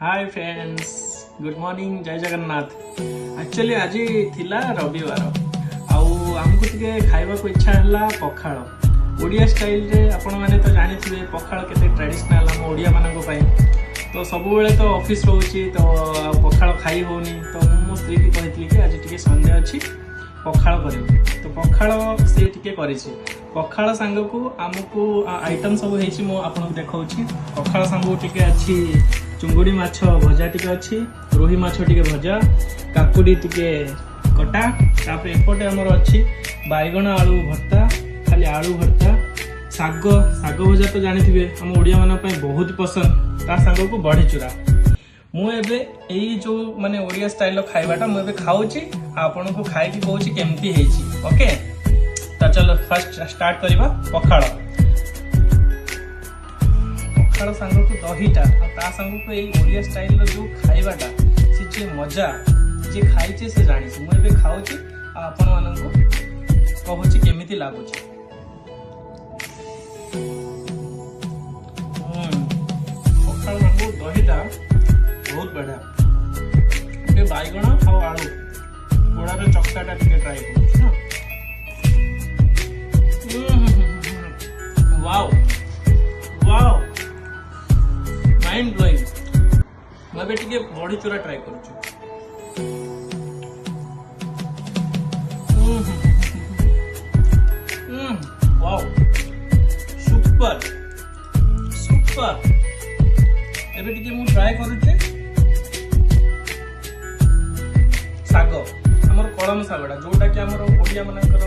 Hi friends, good morning, जय Jagannath. Actually आज थिला रविवार आउ आमको टिके खाइबा को इच्छा हला पखाड़ ओडिया स्टाइल रे। आपण माने तो जानिथिबे पखाड़ केते ट्रेडिशनल हम ओडिया मानक पई। तो सब बेले तो ऑफिस रहउची तो पखाड़ खाई होनी। तो मो स्त्री की कहितली कि आज टिके संडे अछि पखाड़ करियो। तो पखाड़ से टिके करिछि। पखाड़ सांग को आमको आइटम सब हेछि मो आपन देखाउछि। पखाड़ सांग टिके अछि चुंगुड़ी माछ भजा टिके अच्छी, रोही माछ टिके भजा, काकुड़ी टिके कटा, तापर एपटे हमर अच्छी बैगण आलू भर्ता, खाली आलू भर्ता, साग साग भजा तो जानिथिबे हम ओडिया मानन पय बहुत पसंद। ता साग को बढी चूरा मु एबे एई जो माने ओडिया स्टाइल खाइबाटा मु एबे खाउची, आपन को खाइ की कहूची केमती हेची। ओके, तो चलो फर्स्ट स्टार्ट करबा पखाड़। पखाड़ सांग को दहीटा ता सांग को एई ओडिया स्टाइल जो खाइबाटा से जे मजा जे खाइचे से जानिछ। मु एबे खाउची आपन मानन को कहूची केमिति लागुची। पखाड़ सांग दहीटा बहुत बढ़िया। ए बैगण आ आलू पोड़ार चक्काटा टिके ट्राई करूची ना। Wow wow, mind blowing. मैं टिके बड़ी चूरा ट्राई करूछु। Wow, super super. एबे टिके मु ट्राई करूछु साग, हमर कलम सागडा जोटा कि हमर ओडिया मानकर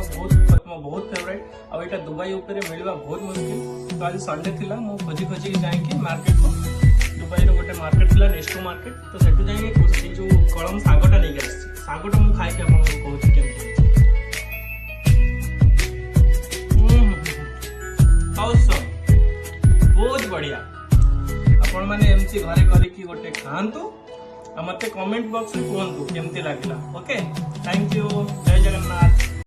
बहुत फेवरेट। आ एटा दुबई ऊपर मिलवा बहुत मुश्किल। तो आज संडे थिला मु खोजी खोजी जाई कि मार्केट को, दुबई रो गोटे मार्केट थिला नेस्टो मार्केट। तो सेठु जाई कि जो कलम सागटा नै के आछि, सागटा मु खाइ के आपन को कहूची केमति। ऑसम, बहुत बढ़िया। आपण माने एमसी घरे करी कि गोटे खांतु आ मते कमेंट बॉक्स में कहंतु केमति लागला। ओके, थैंक यू, जय जगन्नाथ।